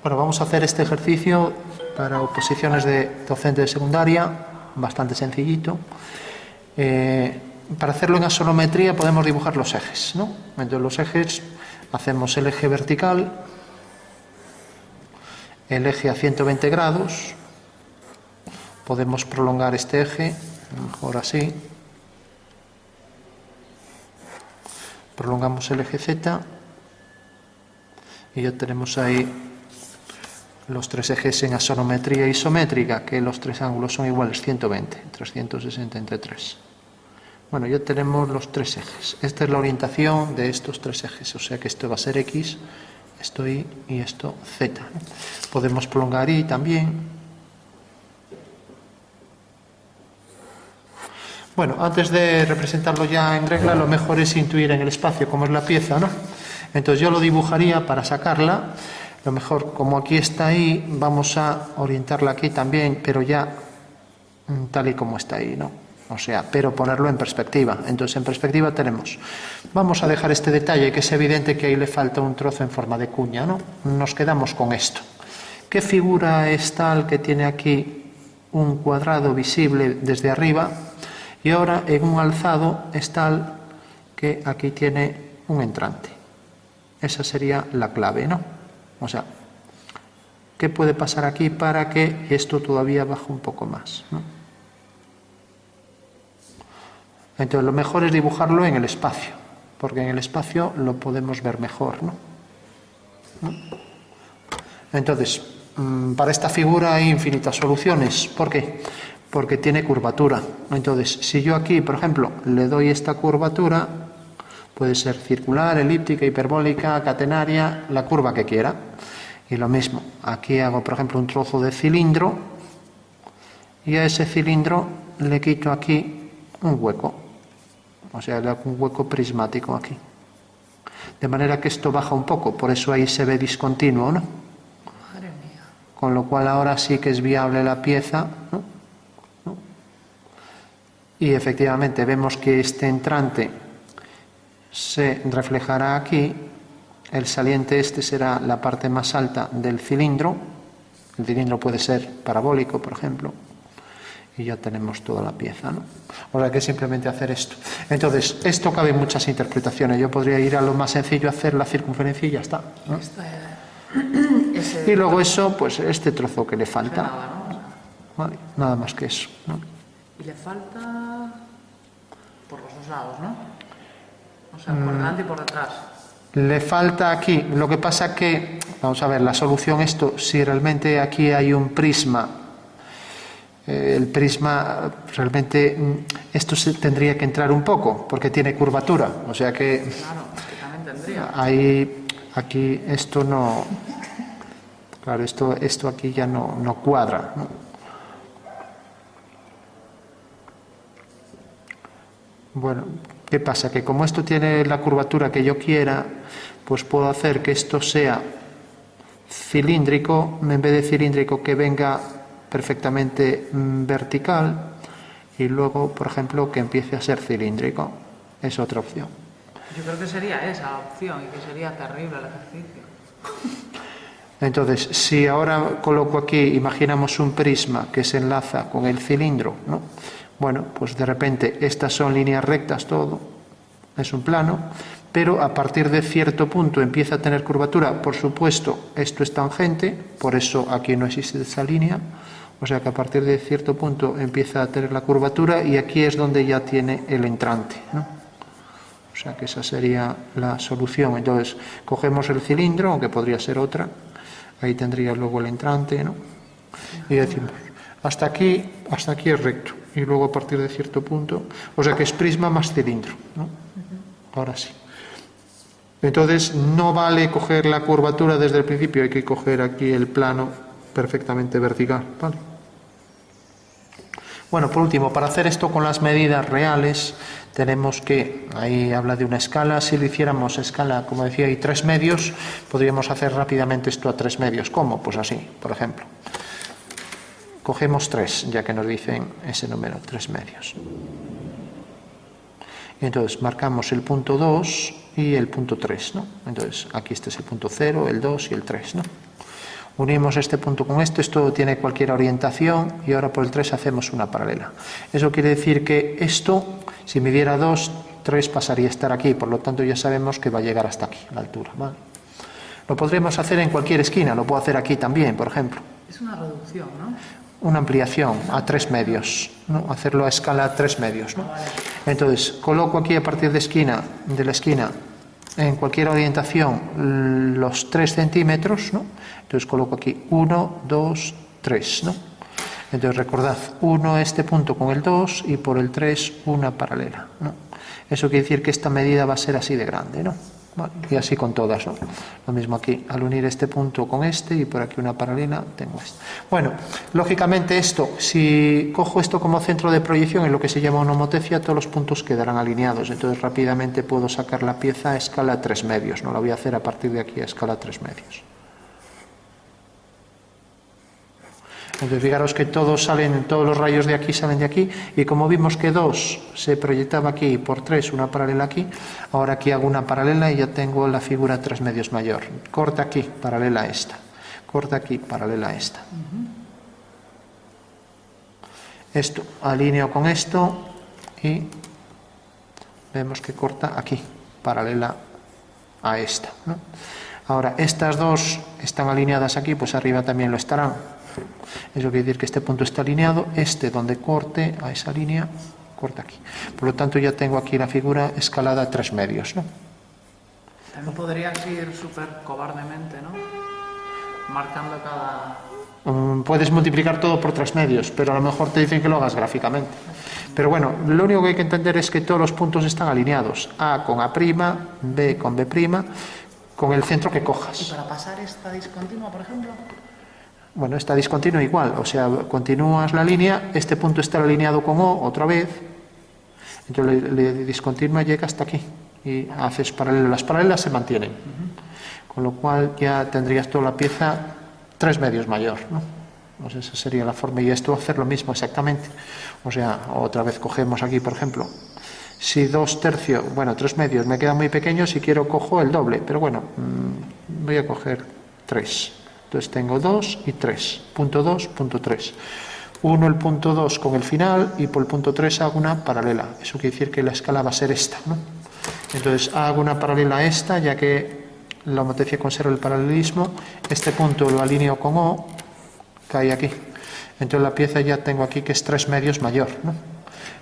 Bueno, vamos a hacer este ejercicio para oposiciones de docente de secundaria, bastante sencillito. Para hacerlo en axonometría podemos dibujar los ejes, ¿no? Entonces los ejes, hacemos el eje vertical, el eje a 120 grados, podemos prolongar este eje, mejor así, prolongamos el eje Z y ya tenemos ahí los tres ejes en axonometría isométrica, que los tres ángulos son iguales, 120, 360 entre 3. Bueno, ya tenemos los tres ejes. Esta es la orientación de estos tres ejes, o sea que esto va a ser X, esto Y y esto Z. Podemos prolongar Y también. Bueno, antes de representarlo ya en regla, lo mejor es intuir en el espacio cómo es la pieza, ¿no? Entonces yo lo dibujaría para sacarla. Lo mejor, como aquí está ahí, vamos a orientarla aquí también, pero ya tal y como está ahí, ¿no? O sea, pero ponerlo en perspectiva. Entonces, en perspectiva tenemos, vamos a dejar este detalle, que es evidente que ahí le falta un trozo en forma de cuña, ¿no? Nos quedamos con esto. ¿Qué figura es tal que tiene aquí un cuadrado visible desde arriba? Y ahora, en un alzado, es tal que aquí tiene un entrante. Esa sería la clave, ¿no? O sea, ¿qué puede pasar aquí para que esto todavía baje un poco más, ¿no? Entonces, lo mejor es dibujarlo en el espacio, porque en el espacio lo podemos ver mejor, ¿no? Entonces, para esta figura hay infinitas soluciones. ¿Por qué? Porque tiene curvatura. Entonces, si yo aquí, por ejemplo, le doy esta curvatura, puede ser circular, elíptica, hiperbólica, catenaria, la curva que quiera. Y lo mismo, aquí hago, por ejemplo, un trozo de cilindro y a ese cilindro le quito aquí un hueco. O sea, le hago un hueco prismático aquí. De manera que esto baja un poco, por eso ahí se ve discontinuo, ¿no? Madre mía. Con lo cual ahora sí que es viable la pieza, ¿no? Y efectivamente vemos que este entrante se reflejará aquí, el saliente este será la parte más alta del cilindro, el cilindro puede ser parabólico, por ejemplo, y ya tenemos toda la pieza, ¿no? O sea que simplemente hacer esto. Entonces, esto cabe en muchas interpretaciones. Yo podría ir a lo más sencillo, hacer la circunferencia y ya está, ¿no? Y luego eso, pues este trozo que le falta. Nada, ¿no? Vale, nada más que eso, ¿no? Y le falta por los dos lados, ¿no? O sea, por delante y por detrás. Le falta aquí, lo que pasa que, vamos a ver, la solución esto, si realmente aquí hay un prisma, el prisma realmente, esto se tendría que entrar un poco, porque tiene curvatura, o sea que... Claro, que también tendría. Ahí, aquí esto no... Claro, esto aquí ya no cuadra, ¿no? Bueno, ¿qué pasa? Que como esto tiene la curvatura que yo quiera, pues puedo hacer que esto sea cilíndrico, en vez de cilíndrico que venga perfectamente vertical, y luego, por ejemplo, que empiece a ser cilíndrico. Es otra opción. Yo creo que sería esa opción y que sería terrible el ejercicio. Entonces, si ahora coloco aquí, imaginamos un prisma que se enlaza con el cilindro, ¿no? Bueno, pues de repente estas son líneas rectas todo, es un plano, pero a partir de cierto punto empieza a tener curvatura. Por supuesto, esto es tangente, por eso aquí no existe esa línea, o sea que a partir de cierto punto empieza a tener la curvatura y aquí es donde ya tiene el entrante, ¿no? O sea que esa sería la solución. Entonces, cogemos el cilindro, aunque podría ser otra, ahí tendría luego el entrante, ¿no? Y decimos, hasta aquí es recto. Y luego a partir de cierto punto, o sea que es prisma más cilindro, ¿no? Ahora sí. Entonces, no vale coger la curvatura desde el principio, hay que coger aquí el plano perfectamente vertical, ¿vale? Bueno, por último, para hacer esto con las medidas reales, tenemos que, ahí habla de una escala, si lo hiciéramos escala, como decía, hay 3 medios, podríamos hacer rápidamente esto a 3 medios. ¿Cómo? Pues así, por ejemplo. Cogemos 3, ya que nos dicen ese número, 3 medios. Y entonces marcamos el punto 2 y el punto 3, ¿no? Entonces, aquí este es el punto 0, el 2 y el 3, ¿no? Unimos este punto con esto tiene cualquier orientación y ahora por el 3 hacemos una paralela. Eso quiere decir que esto, si midiera 2, 3 pasaría a estar aquí, por lo tanto ya sabemos que va a llegar hasta aquí, la altura, ¿vale? Lo podremos hacer en cualquier esquina, lo puedo hacer aquí también, por ejemplo. Es una reducción, ¿no? Una ampliación a 3 medios, ¿no? Hacerlo a escala 3 medios, ¿no? Entonces, coloco aquí a partir de la esquina, en cualquier orientación, los 3 centímetros, ¿no? Entonces coloco aquí 1, 2, 3, ¿no? Entonces recordad, 1 este punto con el 2 y por el 3 una paralela, ¿no? Eso quiere decir que esta medida va a ser así de grande, ¿no? Vale, y así con todas, ¿no? Lo mismo aquí, al unir este punto con este y por aquí una paralela, tengo esto. Bueno, lógicamente esto, si cojo esto como centro de proyección en lo que se llama una homotecia, todos los puntos quedarán alineados. Entonces rápidamente puedo sacar la pieza a escala 3 medios, no la voy a hacer a partir de aquí a escala 3 medios. Entonces fijaros que todos los rayos de aquí salen de aquí, y como vimos que 2 se proyectaba aquí y por 3 una paralela aquí, ahora aquí hago una paralela y ya tengo la figura 3 medios mayor. Corta aquí, paralela a esta. Corta aquí, paralela a esta. Esto, alineo con esto y vemos que corta aquí, paralela a esta, ¿no? Ahora, estas dos están alineadas aquí, pues arriba también lo estarán. Eso quiere decir que este punto está alineado, donde corte a esa línea, corta aquí. Por lo tanto ya tengo aquí la figura escalada a 3 medios, ¿no? También podrías ir súper cobardemente, ¿no? Marcando cada... Puedes multiplicar todo por 3 medios, pero a lo mejor te dicen que lo hagas gráficamente. Pero bueno, lo único que hay que entender es que todos los puntos están alineados. A con A', B con B', con el centro que cojas. ¿Y para pasar esta discontinua, por ejemplo? Bueno, esta discontinua igual, o sea, continúas la línea, este punto está alineado con O otra vez, entonces la discontinua llega hasta aquí y haces paralelo. Las paralelas se mantienen, con lo cual ya tendrías toda la pieza 3 medios mayor, ¿no? Pues esa sería la forma, y esto hacer lo mismo exactamente. O sea, otra vez cogemos aquí, por ejemplo, si 2 tercios, bueno, 3 medios me quedan muy pequeños, si quiero cojo el doble, pero bueno, voy a coger 3. Entonces tengo 2 y 3, punto 2, punto 3. Uno el punto 2 con el final y por el punto 3 hago una paralela. Eso quiere decir que la escala va a ser esta, ¿no? Entonces hago una paralela a esta, ya que la homotecia conserva el paralelismo. Este punto lo alineo con O, cae aquí. Entonces la pieza ya tengo aquí que es 3 medios mayor, ¿no?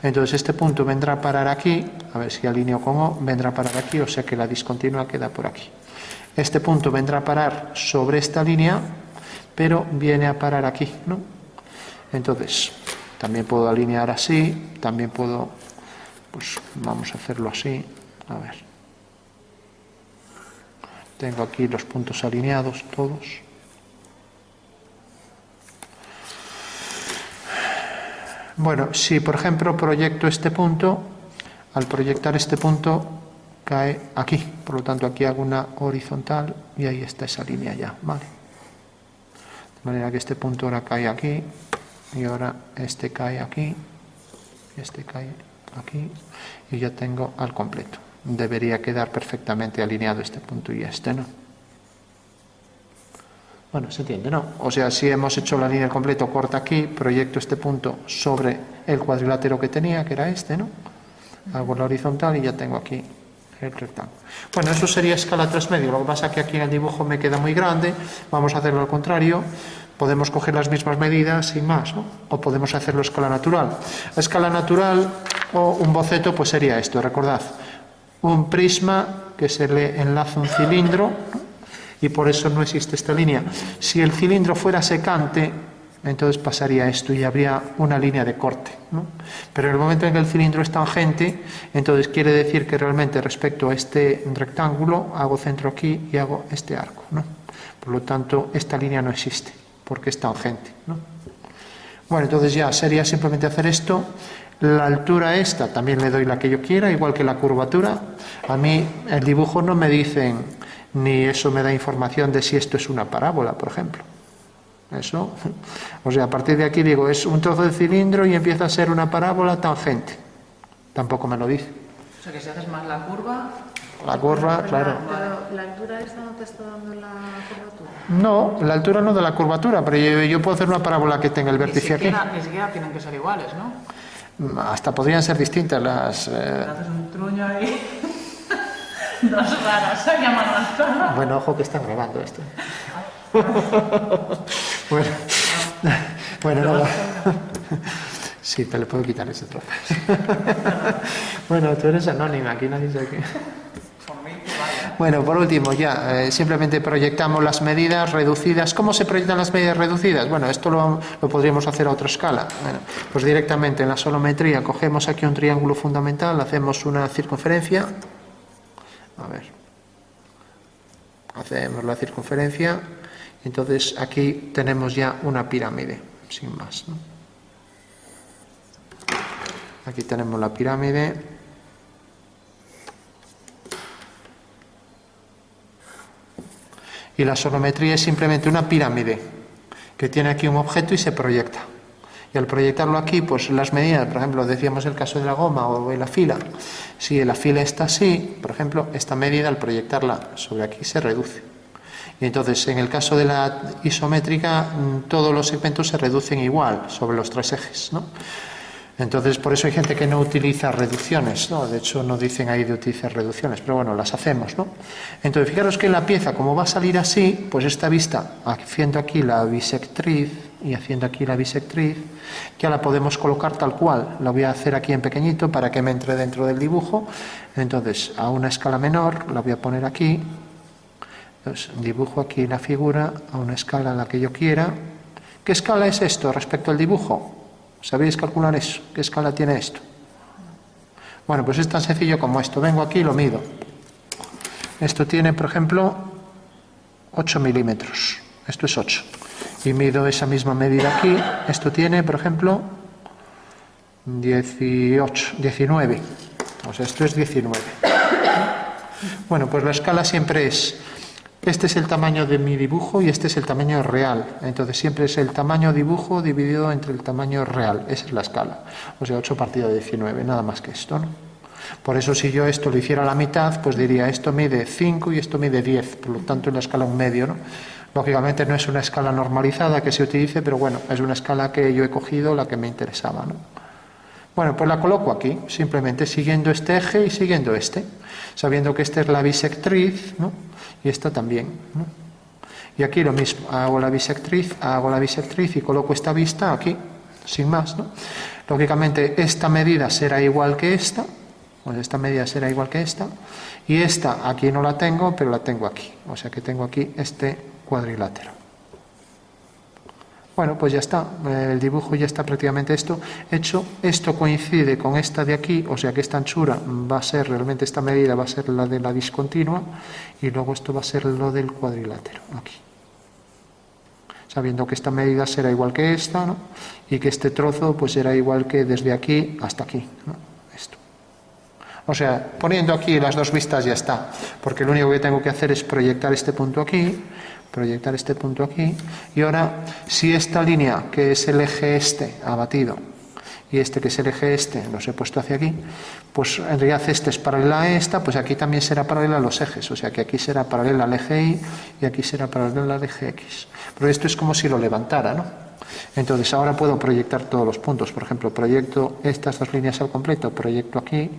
Entonces este punto vendrá a parar aquí, a ver si alineo con O, vendrá a parar aquí, o sea que la discontinua queda por aquí. Este punto vendrá a parar sobre esta línea, pero viene a parar aquí, ¿no? Entonces, también puedo alinear así, también puedo, pues vamos a hacerlo así, a ver. Tengo aquí los puntos alineados todos. Bueno, si por ejemplo proyecto este punto, al proyectar este punto cae aquí, por lo tanto aquí hago una horizontal y ahí está esa línea ya, ¿vale? De manera que este punto ahora cae aquí y ahora este cae aquí, este cae aquí y ya tengo al completo. Debería quedar perfectamente alineado este punto y este, ¿no? Bueno, se entiende, ¿no? O sea, si hemos hecho la línea al completo, corta aquí, proyecto este punto sobre el cuadrilátero que tenía, que era este, ¿no? Hago la horizontal y ya tengo aquí el rectángulo. Bueno, eso sería escala 3 medios. Lo que pasa es que aquí en el dibujo me queda muy grande. Vamos a hacerlo al contrario. Podemos coger las mismas medidas sin más, ¿no? O podemos hacerlo a escala natural. A escala natural o un boceto, pues sería esto. Recordad, un prisma que se le enlaza un cilindro, ¿no? Y por eso no existe esta línea. Si el cilindro fuera secante, entonces pasaría esto y habría una línea de corte, ¿no? Pero en el momento en que el cilindro es tangente, entonces quiere decir que realmente respecto a este rectángulo hago centro aquí y hago este arco, ¿no? Por lo tanto, esta línea no existe, porque es tangente, ¿no? Bueno, entonces ya sería simplemente hacer esto. La altura esta también le doy la que yo quiera, igual que la curvatura. A mí el dibujo no me dicen, ni eso me da información de si esto es una parábola, por ejemplo. Eso, o sea, a partir de aquí digo, es un trozo de cilindro y empieza a ser una parábola tangente. Tampoco me lo dice. O sea, que si haces más la curva, La curva, claro. Pero la altura esta no te está dando la curvatura. No, la altura no de la curvatura, pero yo puedo hacer una parábola que tenga el vértice aquí. Ni siquiera tienen que ser iguales, ¿no? Hasta podrían ser distintas las... Haces un truño ahí. Dos raras, se llaman las raras. Bueno, ojo que están grabando esto. bueno, nada. Sí, te le puedo quitar ese trozo. Bueno, tú eres anónima, aquí nadie sabe qué. Bueno, por último, ya, simplemente proyectamos las medidas reducidas. ¿Cómo se proyectan las medidas reducidas? Bueno, esto lo podríamos hacer a otra escala. Bueno, pues directamente en la solometría cogemos aquí un triángulo fundamental, hacemos una circunferencia. A ver. Hacemos la circunferencia. Entonces aquí tenemos ya una pirámide, sin más, ¿no? Aquí tenemos la pirámide. Y la solometría es simplemente una pirámide que tiene aquí un objeto y se proyecta. Y al proyectarlo aquí, pues las medidas, por ejemplo, decíamos el caso de la goma o de la fila. Si la fila está así, por ejemplo, esta medida al proyectarla sobre aquí se reduce. Y entonces, en el caso de la isométrica, todos los segmentos se reducen igual sobre los tres ejes, ¿no? Entonces, por eso hay gente que no utiliza reducciones, ¿no? De hecho, no dicen ahí de utilizar reducciones, pero bueno, las hacemos, ¿no? Entonces, fijaros que en la pieza, como va a salir así, pues esta vista, haciendo aquí la bisectriz y haciendo aquí la bisectriz, ya la podemos colocar tal cual. La voy a hacer aquí en pequeñito para que me entre dentro del dibujo. Entonces, a una escala menor, la voy a poner aquí. Entonces, dibujo aquí la figura a una escala a la que yo quiera. ¿Qué escala es esto respecto al dibujo? ¿Sabéis calcular eso? ¿Qué escala tiene esto? Bueno, pues es tan sencillo como esto. Vengo aquí y lo mido. Esto tiene, por ejemplo, 8 milímetros. Esto es 8. Y mido esa misma medida aquí. Esto tiene, por ejemplo, 19. O sea, esto es 19. Bueno, pues la escala siempre es... Este es el tamaño de mi dibujo y este es el tamaño real. Entonces siempre es el tamaño dibujo dividido entre el tamaño real. Esa es la escala. O sea, 8 partido de 19, nada más que esto, ¿no? Por eso si yo esto lo hiciera a la mitad, pues diría esto mide 5 y esto mide 10. Por lo tanto, en la escala un medio, ¿no? Lógicamente no es una escala normalizada que se utilice, pero bueno, es una escala que yo he cogido, la que me interesaba, ¿no? Bueno, pues la coloco aquí, simplemente siguiendo este eje y siguiendo este, sabiendo que esta es la bisectriz, ¿no? Y esta también, ¿no? Y aquí lo mismo, hago la bisectriz y coloco esta vista aquí, sin más, ¿no? Lógicamente esta medida será igual que esta, pues esta medida será igual que esta, y esta aquí no la tengo, pero la tengo aquí, o sea que tengo aquí este cuadrilátero. Bueno, pues ya está, el dibujo ya está prácticamente esto hecho. Esto coincide con esta de aquí, o sea que esta anchura va a ser, realmente esta medida va a ser la de la discontinua y luego esto va a ser lo del cuadrilátero, aquí. Sabiendo que esta medida será igual que esta, ¿no? Y que este trozo pues será igual que desde aquí hasta aquí, ¿no? Esto. O sea, poniendo aquí las dos vistas ya está, porque lo único que tengo que hacer es proyectar este punto aquí, y ahora si esta línea que es el eje este abatido y este que es el eje este los he puesto hacia aquí, pues en realidad este es paralela a esta, pues aquí también será paralela a los ejes, o sea que aquí será paralela al eje Y y aquí será paralela al eje X, pero esto es como si lo levantara, ¿no? Entonces ahora puedo proyectar todos los puntos, por ejemplo, proyecto estas dos líneas al completo, proyecto aquí,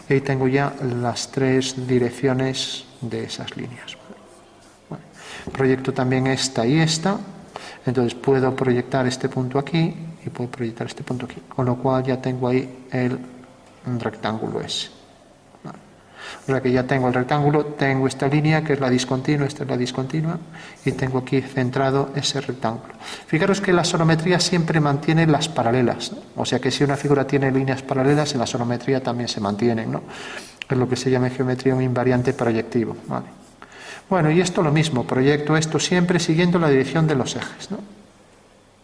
y ahí tengo ya las tres direcciones de esas líneas. Bueno, proyecto también esta y esta, entonces puedo proyectar este punto aquí y puedo proyectar este punto aquí, con lo cual ya tengo ahí el rectángulo ese. O sea que ya tengo el rectángulo, tengo esta línea que es la discontinua, esta es la discontinua, y tengo aquí centrado ese rectángulo. Fijaros que la sonometría siempre mantiene las paralelas, ¿no? O sea que si una figura tiene líneas paralelas, en la sonometría también se mantienen, ¿no? Es lo que se llama en geometría un invariante proyectivo, ¿vale? Bueno, y esto lo mismo, proyecto esto siempre siguiendo la dirección de los ejes, ¿no?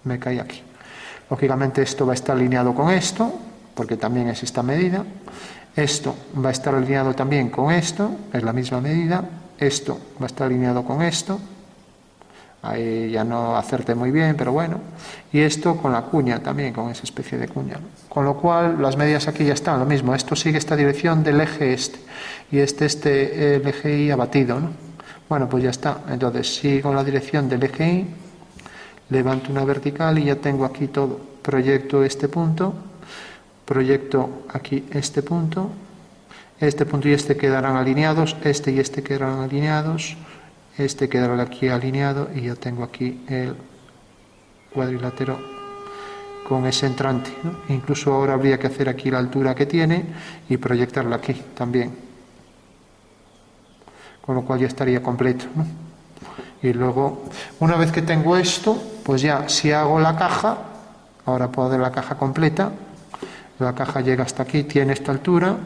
Me cae aquí. Lógicamente esto va a estar alineado con esto, porque también es esta medida. Esto va a estar alineado también con esto, es la misma medida. Esto va a estar alineado con esto. Ahí ya no acerté muy bien, pero bueno. Y esto con la cuña también, con esa especie de cuña, ¿no? Con lo cual, las medidas aquí ya están, lo mismo. Esto sigue esta dirección del eje este. Y el eje Y abatido, ¿no? Bueno, pues ya está. Entonces, sigo la dirección del eje Y, levanto una vertical y ya tengo aquí todo. Proyecto este punto, proyecto aquí este punto y este quedarán alineados, este y este quedarán alineados, este quedará aquí alineado y ya tengo aquí el cuadrilátero con ese entrante, ¿no? Incluso ahora habría que hacer aquí la altura que tiene y proyectarla aquí también, con lo cual ya estaría completo, ¿no? Y luego, una vez que tengo esto, pues ya si hago la caja, ahora puedo hacer la caja completa, la caja llega hasta aquí, tiene esta altura,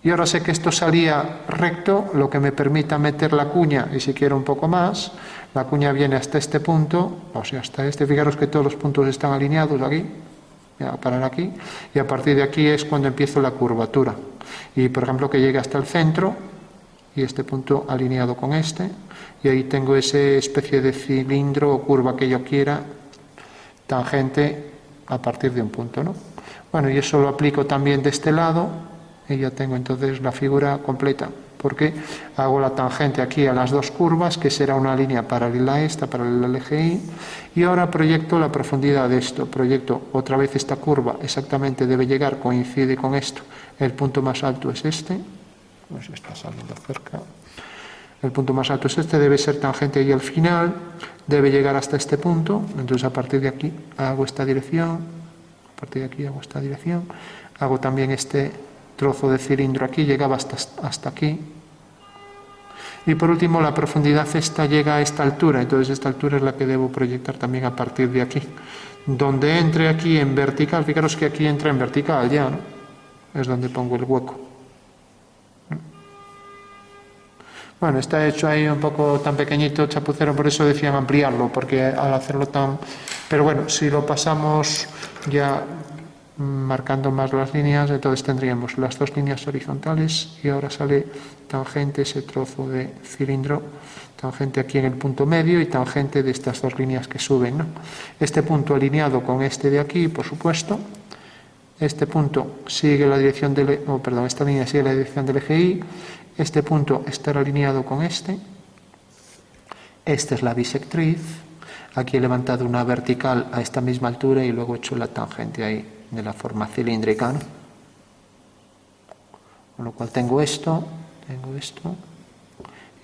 y ahora sé que esto salía recto, lo que me permita meter la cuña, y si quiero un poco más, la cuña viene hasta este punto, o sea, hasta este. Fijaros que todos los puntos están alineados aquí, voy a parar aquí, y a partir de aquí es cuando empiezo la curvatura. Y por ejemplo que llegue hasta el centro, y este punto alineado con este, y ahí tengo esa especie de cilindro o curva que yo quiera, tangente a partir de un punto, ¿no? Bueno, y eso lo aplico también de este lado, y ya tengo entonces la figura completa, porque hago la tangente aquí a las dos curvas, que será una línea paralela a esta, paralela al eje Y, y ahora proyecto la profundidad de esto, proyecto otra vez esta curva, exactamente debe llegar, coincide con esto, el punto más alto es este, pues está saliendo cerca, el punto más alto es este, debe ser tangente y al final, debe llegar hasta este punto, entonces a partir de aquí hago esta dirección, a partir de aquí hago esta dirección, hago también este trozo de cilindro aquí, llegaba hasta aquí, y por último la profundidad esta llega a esta altura, entonces esta altura es la que debo proyectar también a partir de aquí, donde entre aquí en vertical, fijaros que aquí entra en vertical ya, ¿no? Es donde pongo el hueco. Bueno, está hecho ahí un poco tan pequeñito, chapucero, por eso decían ampliarlo, porque al hacerlo tan... Pero bueno, si lo pasamos ya marcando más las líneas, entonces tendríamos las dos líneas horizontales y ahora sale tangente ese trozo de cilindro, tangente aquí en el punto medio y tangente de estas dos líneas que suben, ¿no? Este punto alineado con este de aquí, por supuesto. Este punto sigue la dirección del... esta línea sigue la dirección del eje Y. Este punto estará alineado con este. Esta es la bisectriz. Aquí he levantado una vertical a esta misma altura y luego he hecho la tangente ahí de la forma cilíndrica, ¿no? Con lo cual tengo esto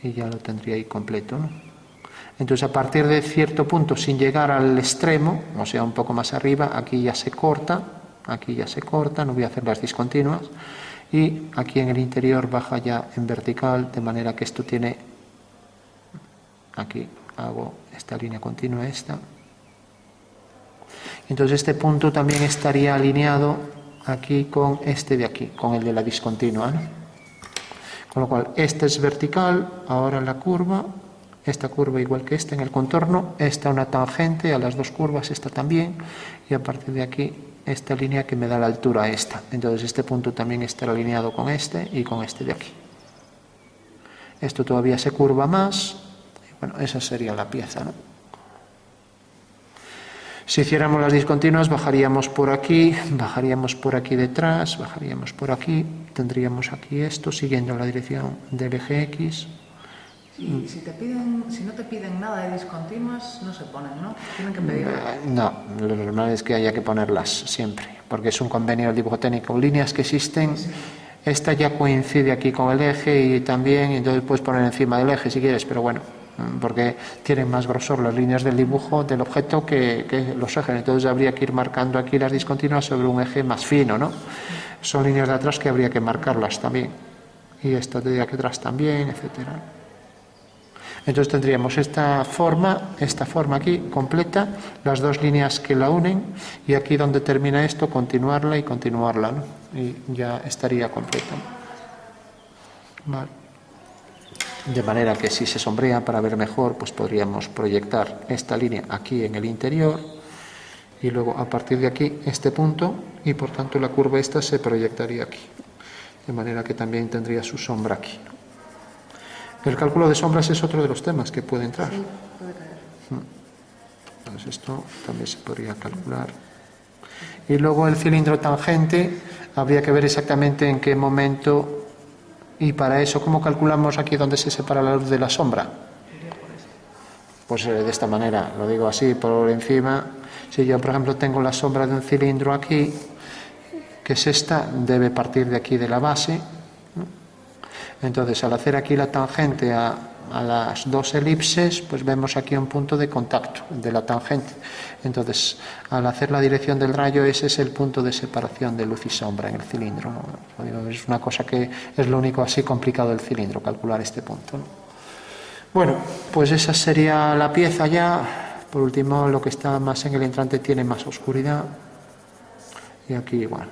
y ya lo tendría ahí completo, ¿no? Entonces a partir de cierto punto, sin llegar al extremo, o sea un poco más arriba, aquí ya se corta, no voy a hacer las discontinuas, y aquí en el interior baja ya en vertical, de manera que esto tiene, aquí hago esta línea continua, esta. Entonces este punto también estaría alineado aquí con este de aquí, con el de la discontinua, ¿no? Con lo cual, esta es vertical, ahora la curva, esta curva igual que esta en el contorno, esta una tangente a las dos curvas, esta también, y a partir de aquí, esta línea que me da la altura a esta. Entonces este punto también estará alineado con este y con este de aquí. Esto todavía se curva más, y bueno, esa sería la pieza, ¿no? Si hiciéramos las discontinuas, bajaríamos por aquí detrás, bajaríamos por aquí, tendríamos aquí esto, siguiendo la dirección del eje X. Y si no te piden nada de discontinuas, no se ponen, ¿no? Tienen que pedir. No, lo normal es que haya que ponerlas siempre, porque es un convenio del dibujo técnico. Líneas que existen, sí. Esta ya coincide aquí con el eje y también, entonces puedes poner encima del eje si quieres, pero bueno, porque tienen más grosor las líneas del dibujo del objeto que los ejes, entonces habría que ir marcando aquí las discontinuas sobre un eje más fino, ¿no? Son líneas de atrás que habría que marcarlas también, y esta de aquí atrás también, etcétera. Entonces tendríamos esta forma aquí completa, las dos líneas que la unen, y aquí donde termina esto continuarla y continuarla, ¿no? Y ya estaría completa. Vale. De manera que si se sombrea para ver mejor, pues podríamos proyectar esta línea aquí en el interior y luego a partir de aquí este punto, y por tanto la curva esta se proyectaría aquí, de manera que también tendría su sombra aquí. El cálculo de sombras es otro de los temas que puede entrar. Sí, puede caer. Entonces esto también se podría calcular. Y luego el cilindro tangente, habría que ver exactamente en qué momento, y para eso, ¿cómo calculamos aquí donde se separa la luz de la sombra? Pues de esta manera, lo digo así, por encima. Si yo, por ejemplo, tengo la sombra de un cilindro aquí, que es esta, debe partir de aquí de la base, ¿no? Entonces, al hacer aquí la tangente a las dos elipses, pues vemos aquí un punto de contacto de la tangente. Entonces, al hacer la dirección del rayo, ese es el punto de separación de luz y sombra en el cilindro, ¿no? Es una cosa que es lo único así complicado del cilindro, calcular este punto, ¿no? Bueno, pues esa sería la pieza ya. Por último, lo que está más en el entrante tiene más oscuridad. Y aquí igual.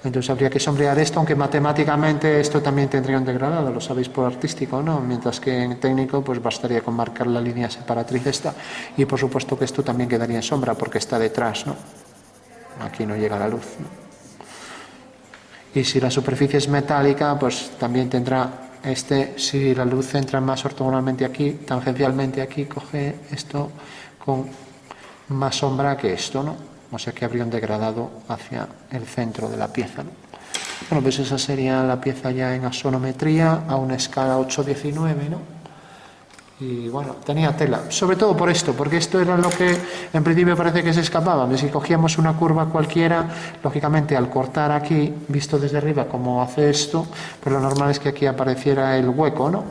Entonces habría que sombrear esto, aunque matemáticamente esto también tendría un degradado, lo sabéis por artístico, ¿no? Mientras que en técnico pues bastaría con marcar la línea separatriz esta. Y por supuesto que esto también quedaría en sombra porque está detrás, ¿no? Aquí no llega la luz, ¿no? Y si la superficie es metálica, pues también tendrá si la luz entra más ortogonalmente aquí, tangencialmente aquí, coge esto con más sombra que esto, ¿no? O sea que habría un degradado hacia el centro de la pieza, ¿no? Bueno, pues esa sería la pieza ya en axonometría a una escala 8-19, ¿no? Y bueno, tenía tela, sobre todo por esto, porque esto era lo que en principio parece que se escapaba. Si cogíamos una curva cualquiera, lógicamente al cortar aquí, visto desde arriba como hace esto, pues lo normal es que aquí apareciera el hueco, ¿no?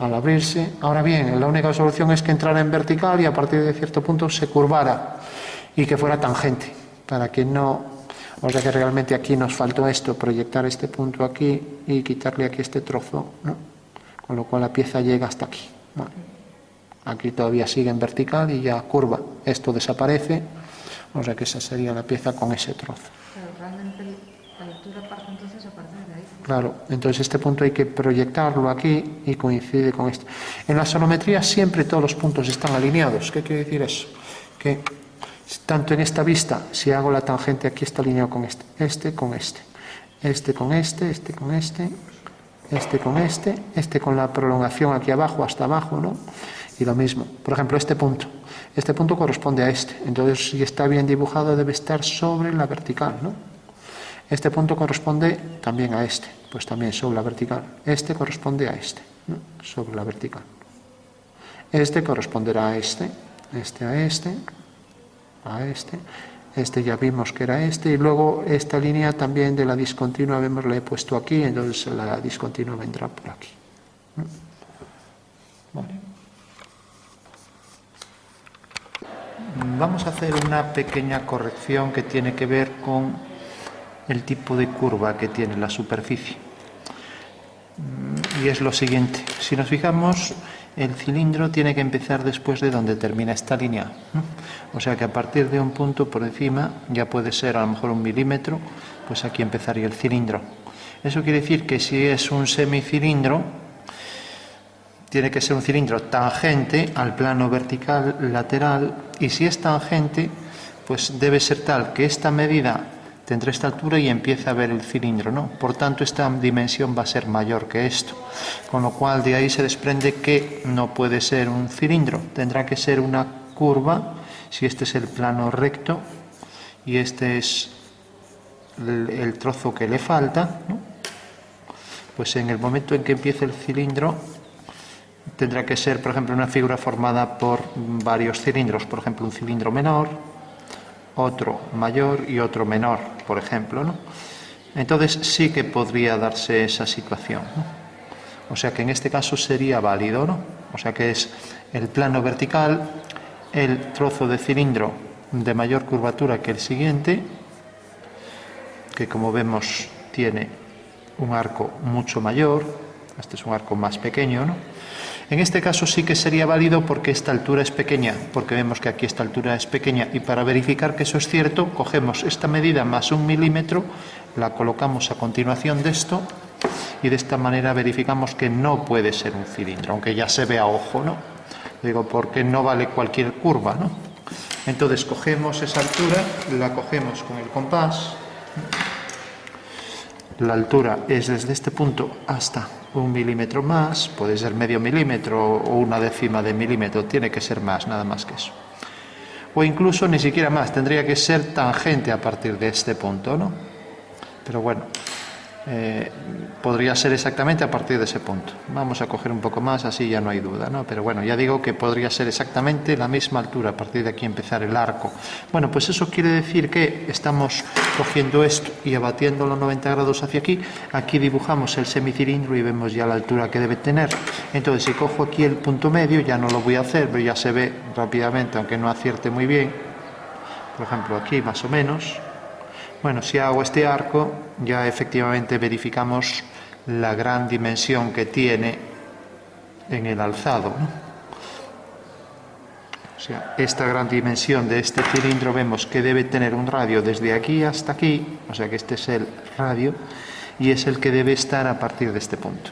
Al abrirse. Ahora bien, la única solución es que entrara en vertical y a partir de cierto punto se curvara y que fuera tangente, para que no... O sea que realmente aquí nos faltó esto, proyectar este punto aquí y quitarle aquí este trozo, ¿no? Con lo cual la pieza llega hasta aquí. Bueno, aquí todavía sigue en vertical y ya curva. Esto desaparece, o sea que esa sería la pieza con ese trozo. Pero realmente la lectura parte entonces a partir de ahí. Claro, entonces este punto hay que proyectarlo aquí y coincide con esto. En la sonometría siempre todos los puntos están alineados. ¿Qué quiere decir eso? Que tanto en esta vista, si hago la tangente aquí está alineado con este con este, este con este con este con este con la prolongación aquí abajo hasta abajo, ¿no? Y lo mismo, por ejemplo, este punto corresponde a este, entonces si está bien dibujado debe estar sobre la vertical, ¿no? Este punto corresponde también a este, pues también sobre la vertical. Este corresponde a este, ¿no? Sobre la vertical. Este corresponderá a este a este, a este ya vimos que era este, y luego esta línea también de la discontinua vemos la he puesto aquí, entonces la discontinua vendrá por aquí. Vale. Vamos a hacer una pequeña corrección que tiene que ver con el tipo de curva que tiene la superficie. Y es lo siguiente, si nos fijamos, el cilindro tiene que empezar después de donde termina esta línea, ¿no? O sea que a partir de un punto por encima, ya puede ser a lo mejor 1 milímetro, pues aquí empezaría el cilindro. Eso quiere decir que si es un semicilindro, tiene que ser un cilindro tangente al plano vertical lateral, y si es tangente, pues debe ser tal que esta medida tendrá esta altura y empieza a ver el cilindro, ¿no? Por tanto, esta dimensión va a ser mayor que esto, con lo cual de ahí se desprende que no puede ser un cilindro, tendrá que ser una curva, si este es el plano recto y este es el trozo que le falta, ¿no? Pues en el momento en que empiece el cilindro tendrá que ser, por ejemplo, una figura formada por varios cilindros, por ejemplo, un cilindro menor, otro mayor y otro menor, por ejemplo, ¿no? Entonces sí que podría darse esa situación, ¿no? O sea que en este caso sería válido, ¿no? O sea que es el plano vertical, el trozo de cilindro de mayor curvatura que el siguiente, que como vemos tiene un arco mucho mayor, este es un arco más pequeño, ¿no? En este caso sí que sería válido porque esta altura es pequeña, porque vemos que aquí esta altura es pequeña, y para verificar que eso es cierto, cogemos esta medida más 1 milímetro, la colocamos a continuación de esto, y de esta manera verificamos que no puede ser un cilindro, aunque ya se ve a ojo, ¿no? Digo, porque no vale cualquier curva, ¿no? Entonces cogemos esa altura, la cogemos con el compás, la altura es desde este punto hasta 1 milímetro más, puede ser medio milímetro o 1/10 de milímetro, tiene que ser más, nada más que eso. O incluso ni siquiera más, tendría que ser tangente a partir de este punto, ¿no? Pero bueno, podría ser exactamente a partir de ese punto. Vamos a coger un poco más, así ya no hay duda, ¿no? Pero bueno, ya digo que podría ser exactamente la misma altura, a partir de aquí empezar el arco. Bueno, pues eso quiere decir que estamos cogiendo esto y abatiéndolo 90 grados hacia aquí. Aquí dibujamos el semicilindro y vemos ya la altura que debe tener. Entonces, si cojo aquí el punto medio, ya no lo voy a hacer, pero ya se ve rápidamente, aunque no acierte muy bien. Por ejemplo, aquí más o menos. Bueno, si hago este arco, ya efectivamente verificamos la gran dimensión que tiene en el alzado, ¿no? O sea, esta gran dimensión de este cilindro vemos que debe tener un radio desde aquí hasta aquí, o sea que este es el radio, y es el que debe estar a partir de este punto.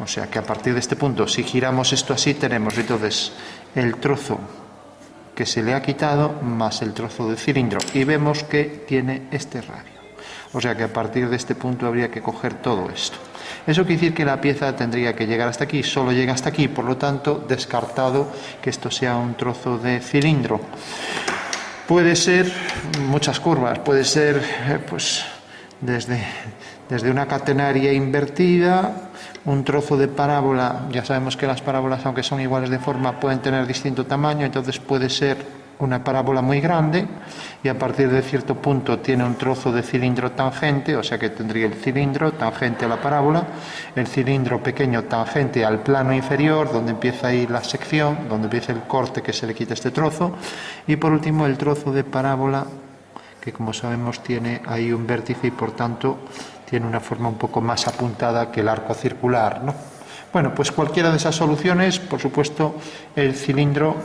O sea que a partir de este punto, si giramos esto así, tenemos entonces el trozo que se le ha quitado más el trozo de cilindro y vemos que tiene este radio. O sea que a partir de este punto habría que coger todo esto. Eso quiere decir que la pieza tendría que llegar hasta aquí, solo llega hasta aquí, por lo tanto descartado que esto sea un trozo de cilindro. Puede ser muchas curvas, puede ser pues desde una catenaria invertida, un trozo de parábola. Ya sabemos que las parábolas, aunque son iguales de forma, pueden tener distinto tamaño, entonces puede ser una parábola muy grande y a partir de cierto punto tiene un trozo de cilindro tangente, o sea que tendría el cilindro tangente a la parábola, el cilindro pequeño tangente al plano inferior, donde empieza ahí la sección, donde empieza el corte que se le quita este trozo, y por último el trozo de parábola, que como sabemos tiene ahí un vértice y por tanto tiene una forma un poco más apuntada que el arco circular, ¿no? Bueno, pues cualquiera de esas soluciones, por supuesto, el cilindro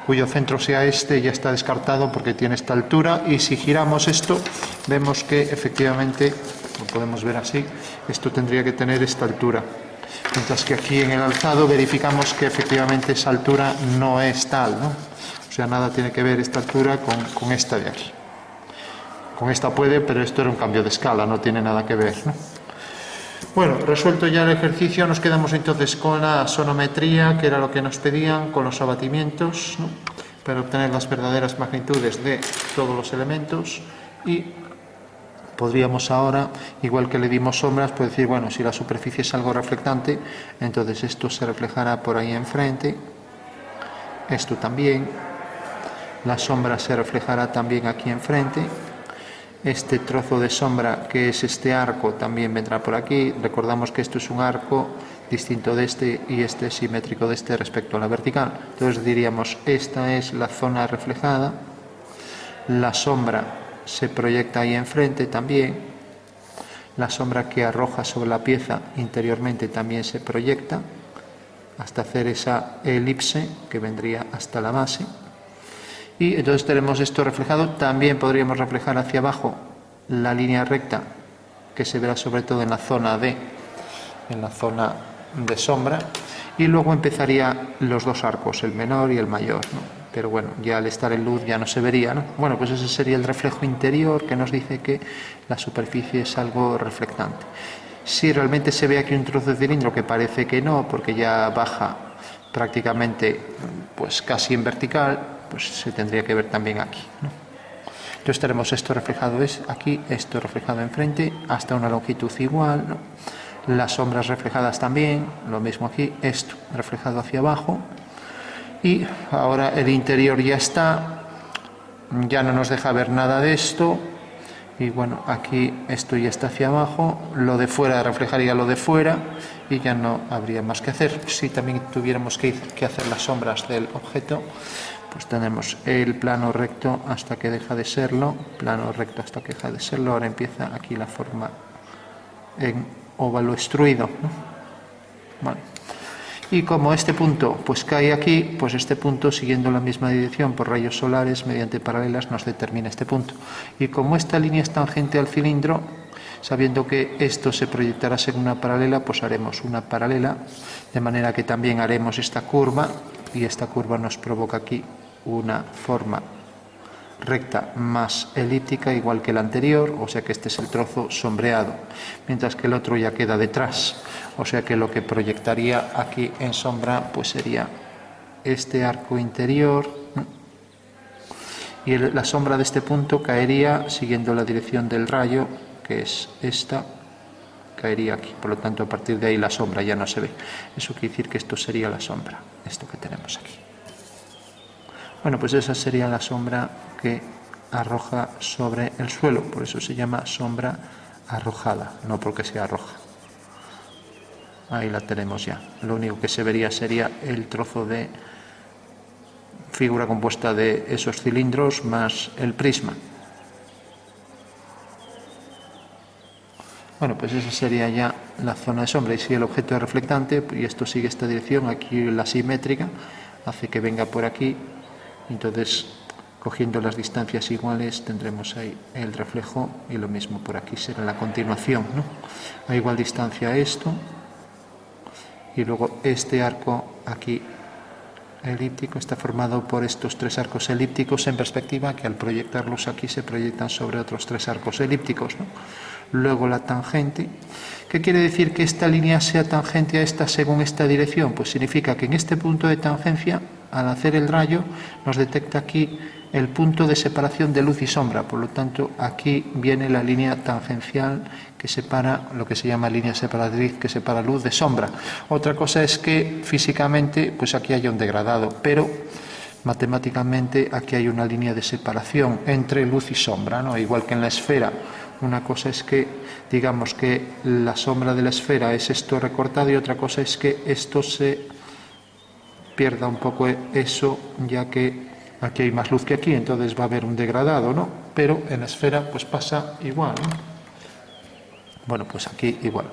cuyo centro sea este ya está descartado porque tiene esta altura, y si giramos esto vemos que efectivamente, lo podemos ver así, esto tendría que tener esta altura. Mientras que aquí en el alzado verificamos que efectivamente esa altura no es tal, ¿no? O sea, nada tiene que ver esta altura con esta de aquí. Con esta puede, pero esto era un cambio de escala, no tiene nada que ver, ¿no? Bueno, resuelto ya el ejercicio, nos quedamos entonces con la sonometría, que era lo que nos pedían, con los abatimientos, ¿no?, para obtener las verdaderas magnitudes de todos los elementos, y podríamos ahora, igual que le dimos sombras, pues decir, bueno, si la superficie es algo reflectante, entonces esto se reflejará por ahí enfrente, esto también, la sombra se reflejará también aquí enfrente. Este trozo de sombra, que es este arco, también vendrá por aquí. Recordamos que esto es un arco distinto de este y este es simétrico de este respecto a la vertical. Entonces diríamos, esta es la zona reflejada. La sombra se proyecta ahí enfrente también. La sombra que arroja sobre la pieza interiormente también se proyecta hasta hacer esa elipse que vendría hasta la base. Y entonces tenemos esto reflejado. También podríamos reflejar hacia abajo la línea recta que se verá sobre todo en la zona de sombra, y luego empezaría los dos arcos, el menor y el mayor, ¿no? Pero bueno, ya al estar en luz ya no se vería, ¿no? Bueno, pues ese sería el reflejo interior, que nos dice que la superficie es algo reflectante. Si realmente se ve aquí un trozo de cilindro, que parece que no, porque ya baja prácticamente pues casi en vertical, pues se tendría que ver también aquí, ¿no? Entonces tenemos esto reflejado es aquí, esto reflejado enfrente, hasta una longitud igual, ¿no? Las sombras reflejadas también, lo mismo aquí, esto reflejado hacia abajo, y ahora el interior ya está, ya no nos deja ver nada de esto, y bueno, aquí esto ya está hacia abajo, lo de fuera reflejaría lo de fuera, y ya no habría más que hacer. Si también tuviéramos que hacer las sombras del objeto, pues tenemos el plano recto hasta que deja de serlo, plano recto hasta que deja de serlo. Ahora empieza aquí la forma en óvalo extruido, ¿no? Vale. Y como este punto pues cae aquí, pues este punto, siguiendo la misma dirección por rayos solares mediante paralelas, nos determina este punto. Y como esta línea es tangente al cilindro, sabiendo que esto se proyectará según una paralela, pues haremos una paralela, de manera que también haremos esta curva, y esta curva nos provoca aquí una forma recta más elíptica, igual que el anterior, o sea que este es el trozo sombreado, mientras que el otro ya queda detrás, o sea que lo que proyectaría aquí en sombra pues sería este arco interior, y la sombra de este punto caería siguiendo la dirección del rayo, que es esta, caería aquí. Por lo tanto, a partir de ahí la sombra ya no se ve. Eso quiere decir que esto sería la sombra, esto que tenemos aquí. Bueno, pues esa sería la sombra que arroja sobre el suelo, por eso se llama sombra arrojada, no porque sea roja. Ahí la tenemos ya. Lo único que se vería sería el trozo de figura compuesta de esos cilindros más el prisma. Bueno, pues esa sería ya la zona de sombra. Y si el objeto es reflectante, y esto sigue esta dirección, aquí la simétrica hace que venga por aquí, entonces cogiendo las distancias iguales tendremos ahí el reflejo, y lo mismo por aquí será la continuación, ¿no? A igual distancia esto, y luego este arco aquí elíptico está formado por estos tres arcos elípticos en perspectiva, que al proyectarlos aquí se proyectan sobre otros tres arcos elípticos, ¿no? Luego la tangente. ¿Qué quiere decir que esta línea sea tangente a esta según esta dirección? Pues significa que en este punto de tangencia, al hacer el rayo, nos detecta aquí el punto de separación de luz y sombra. Por lo tanto, aquí viene la línea tangencial que separa, lo que se llama línea separatriz, que separa luz de sombra. Otra cosa es que físicamente, pues aquí haya un degradado, pero matemáticamente aquí hay una línea de separación entre luz y sombra, ¿no? Igual que en la esfera. Una cosa es que, digamos que la sombra de la esfera es esto recortado, y otra cosa es que esto se pierda un poco eso, ya que aquí hay más luz que aquí, entonces va a haber un degradado, ¿no? Pero en la esfera pues pasa igual, ¿no? Bueno, pues aquí igual.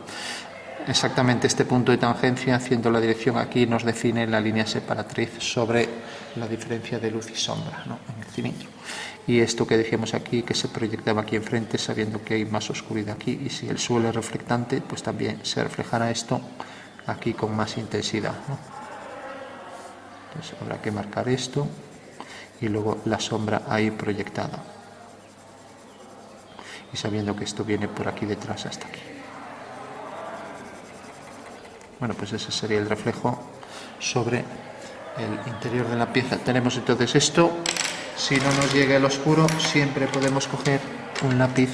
Exactamente este punto de tangencia, haciendo la dirección aquí, nos define la línea separatriz sobre la diferencia de luz y sombra, ¿no? En el cilindro. Y esto que decíamos aquí, que se proyectaba aquí enfrente, sabiendo que hay más oscuridad aquí, y si el suelo es reflectante, pues también se reflejará esto aquí con más intensidad, ¿no? Entonces habrá que marcar esto, y luego la sombra ahí proyectada. Y sabiendo que esto viene por aquí detrás hasta aquí. Bueno, pues ese sería el reflejo sobre el interior de la pieza. Tenemos entonces esto. Si no nos llega el oscuro, siempre podemos coger un lápiz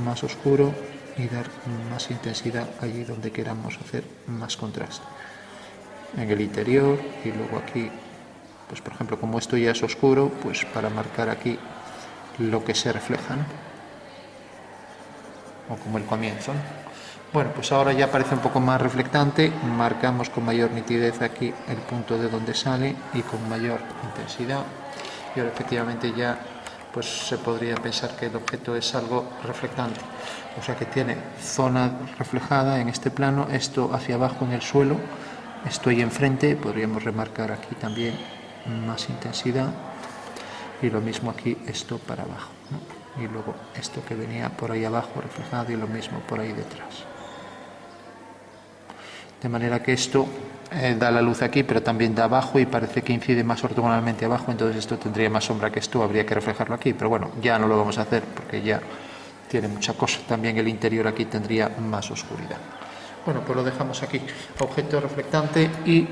más oscuro y dar más intensidad allí donde queramos hacer más contraste. En el interior, y luego aquí, pues por ejemplo, como esto ya es oscuro, pues para marcar aquí lo que se refleja, ¿no? O como el comienzo, ¿no? Bueno, pues ahora ya parece un poco más reflectante, marcamos con mayor nitidez aquí el punto de donde sale y con mayor intensidad, y ahora efectivamente ya pues se podría pensar que el objeto es algo reflectante, o sea que tiene zona reflejada en este plano, esto hacia abajo en el suelo, esto ahí enfrente, podríamos remarcar aquí también más intensidad, y lo mismo aquí, esto para abajo, ¿no? Y luego esto que venía por ahí abajo reflejado, y lo mismo por ahí detrás. De manera que esto da la luz aquí, pero también da abajo, y parece que incide más ortogonalmente abajo, entonces esto tendría más sombra que esto, habría que reflejarlo aquí, pero bueno, ya no lo vamos a hacer porque ya tiene mucha cosa. También el interior aquí tendría más oscuridad. Bueno, pues lo dejamos aquí, objeto reflectante, y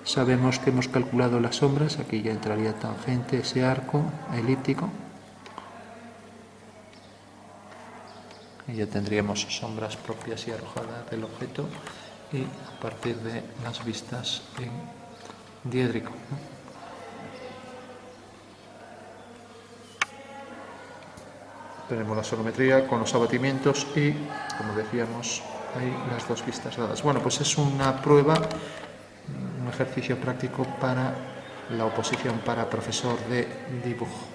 sabemos que hemos calculado las sombras. Aquí ya entraría tangente, ese arco elíptico, y ya tendríamos sombras propias y arrojadas del objeto, y a partir de las vistas en diédrico, ¿no? Tenemos la sonometría con los abatimientos y, como decíamos, hay las dos vistas dadas. Bueno, pues es una prueba, un ejercicio práctico para la oposición para profesor de dibujo.